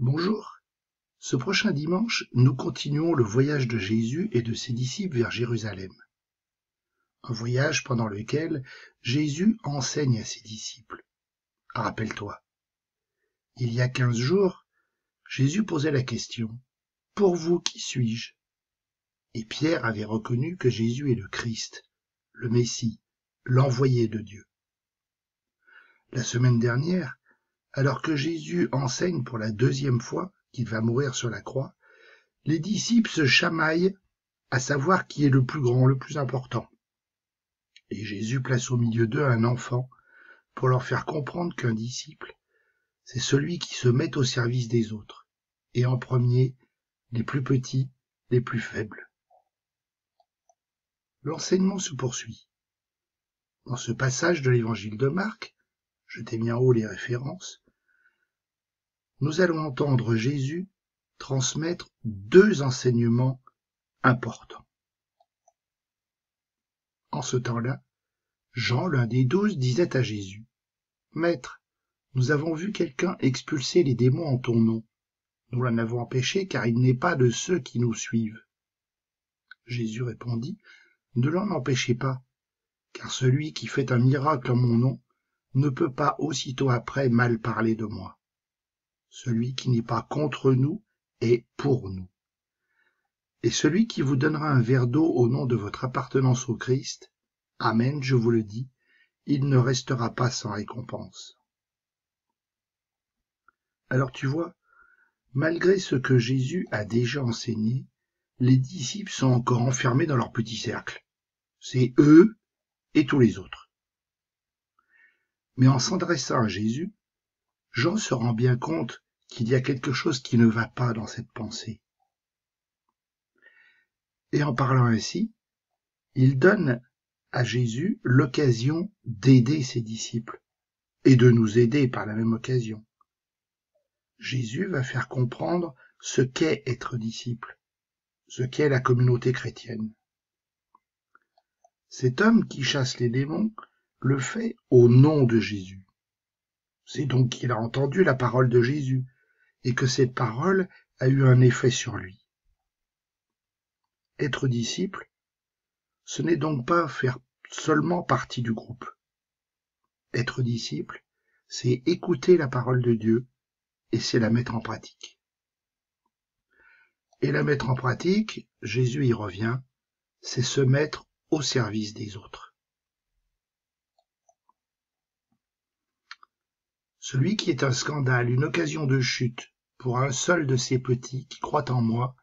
Bonjour. Ce prochain dimanche, nous continuons le voyage de Jésus et de ses disciples vers Jérusalem. Un voyage pendant lequel Jésus enseigne à ses disciples. Rappelle-toi, il y a 15 jours, Jésus posait la question « Pour vous, qui suis-je » Et Pierre avait reconnu que Jésus est le Christ, le Messie, l'envoyé de Dieu. La semaine dernière, alors que Jésus enseigne pour la 2e fois qu'il va mourir sur la croix, les disciples se chamaillent à savoir qui est le plus grand, le plus important. Et Jésus place au milieu d'eux un enfant pour leur faire comprendre qu'un disciple, c'est celui qui se met au service des autres, et en premier, les plus petits, les plus faibles. L'enseignement se poursuit. Dans ce passage de l'évangile de Marc, je t'ai mis en haut les références, nous allons entendre Jésus transmettre 2 enseignements importants. En ce temps-là, Jean, l'un des 12, disait à Jésus, « Maître, nous avons vu quelqu'un expulser les démons en ton nom. Nous l'en avons empêché car il n'est pas de ceux qui nous suivent. » Jésus répondit, « Ne l'en empêchez pas, car celui qui fait un miracle en mon nom ne peut pas aussitôt après mal parler de moi. Celui qui n'est pas contre nous est pour nous. Et celui qui vous donnera un verre d'eau au nom de votre appartenance au Christ, Amen, je vous le dis, il ne restera pas sans récompense. » Alors tu vois, malgré ce que Jésus a déjà enseigné, les disciples sont encore enfermés dans leur petit cercle. C'est eux et tous les autres. Mais en s'adressant à Jésus, Jean se rend bien compte qu'il y a quelque chose qui ne va pas dans cette pensée. Et en parlant ainsi, il donne à Jésus l'occasion d'aider ses disciples et de nous aider par la même occasion. Jésus va faire comprendre ce qu'est être disciple, ce qu'est la communauté chrétienne. Cet homme qui chasse les démons le fait au nom de Jésus. C'est donc qu'il a entendu la parole de Jésus et que cette parole a eu un effet sur lui. Être disciple, ce n'est donc pas faire seulement partie du groupe. Être disciple, c'est écouter la parole de Dieu et c'est la mettre en pratique. Et la mettre en pratique, Jésus y revient, c'est se mettre au service des autres. Celui qui est un scandale, une occasion de chute pour un seul de ces petits qui croient en moi,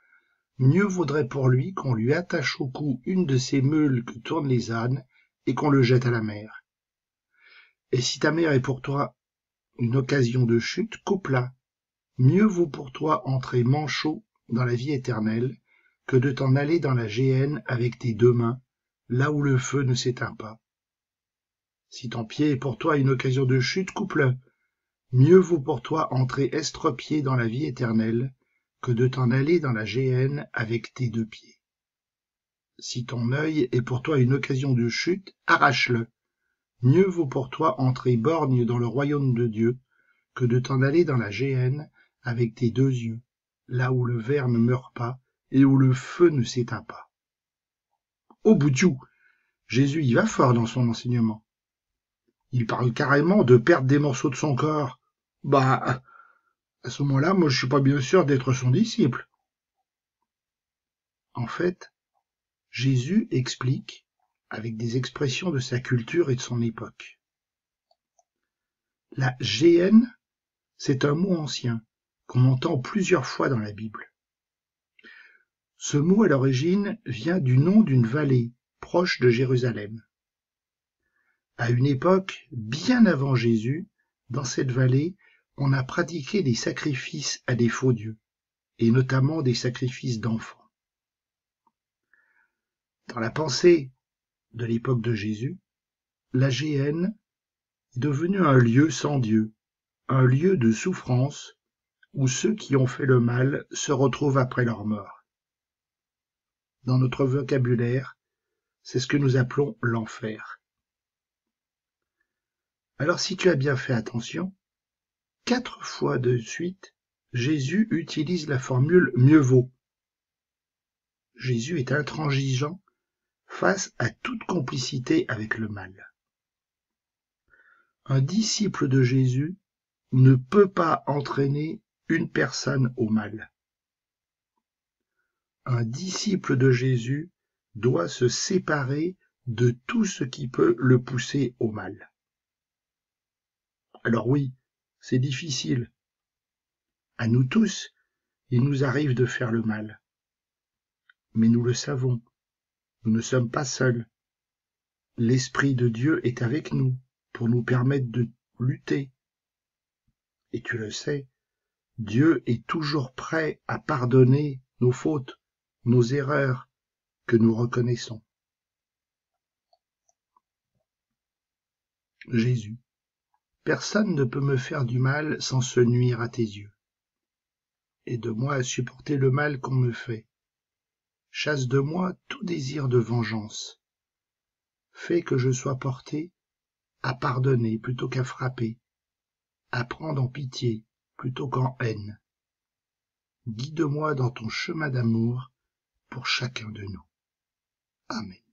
mieux vaudrait pour lui qu'on lui attache au cou une de ces meules que tournent les ânes et qu'on le jette à la mer. Et si ta mère est pour toi une occasion de chute, coupe-la. Mieux vaut pour toi entrer manchot dans la vie éternelle que de t'en aller dans la géhenne avec tes 2 mains, là où le feu ne s'éteint pas. Si ton pied est pour toi une occasion de chute, coupe-le. Mieux vaut pour toi entrer estropié dans la vie éternelle que de t'en aller dans la géhenne avec tes 2 pieds. Si ton œil est pour toi une occasion de chute, arrache-le. Mieux vaut pour toi entrer borgne dans le royaume de Dieu que de t'en aller dans la géhenne avec tes 2 yeux, là où le ver ne meurt pas et où le feu ne s'éteint pas. Au bout de tout, Jésus y va fort dans son enseignement. Il parle carrément de perdre des morceaux de son corps. À ce moment-là, moi je suis pas bien sûr d'être son disciple. En fait, Jésus explique avec des expressions de sa culture et de son époque. La géhenne, c'est un mot ancien qu'on entend plusieurs fois dans la Bible. Ce mot à l'origine vient du nom d'une vallée proche de Jérusalem. À une époque bien avant Jésus, dans cette vallée, on a pratiqué des sacrifices à des faux dieux, et notamment des sacrifices d'enfants. Dans la pensée de l'époque de Jésus, la géhenne est devenue un lieu sans Dieu, un lieu de souffrance où ceux qui ont fait le mal se retrouvent après leur mort. Dans notre vocabulaire, c'est ce que nous appelons l'enfer. Alors si tu as bien fait attention, 4 fois de suite, Jésus utilise la formule « mieux vaut ». Jésus est intransigeant face à toute complicité avec le mal. Un disciple de Jésus ne peut pas entraîner une personne au mal. Un disciple de Jésus doit se séparer de tout ce qui peut le pousser au mal. Alors oui, c'est difficile. À nous tous, il nous arrive de faire le mal. Mais nous le savons, nous ne sommes pas seuls. L'Esprit de Dieu est avec nous pour nous permettre de lutter. Et tu le sais, Dieu est toujours prêt à pardonner nos fautes, nos erreurs que nous reconnaissons. Jésus, personne ne peut me faire du mal sans se nuire à tes yeux. Aide-moi à supporter le mal qu'on me fait. Chasse de moi tout désir de vengeance. Fais que je sois porté à pardonner plutôt qu'à frapper, à prendre en pitié plutôt qu'en haine. Guide-moi dans ton chemin d'amour pour chacun de nous. Amen.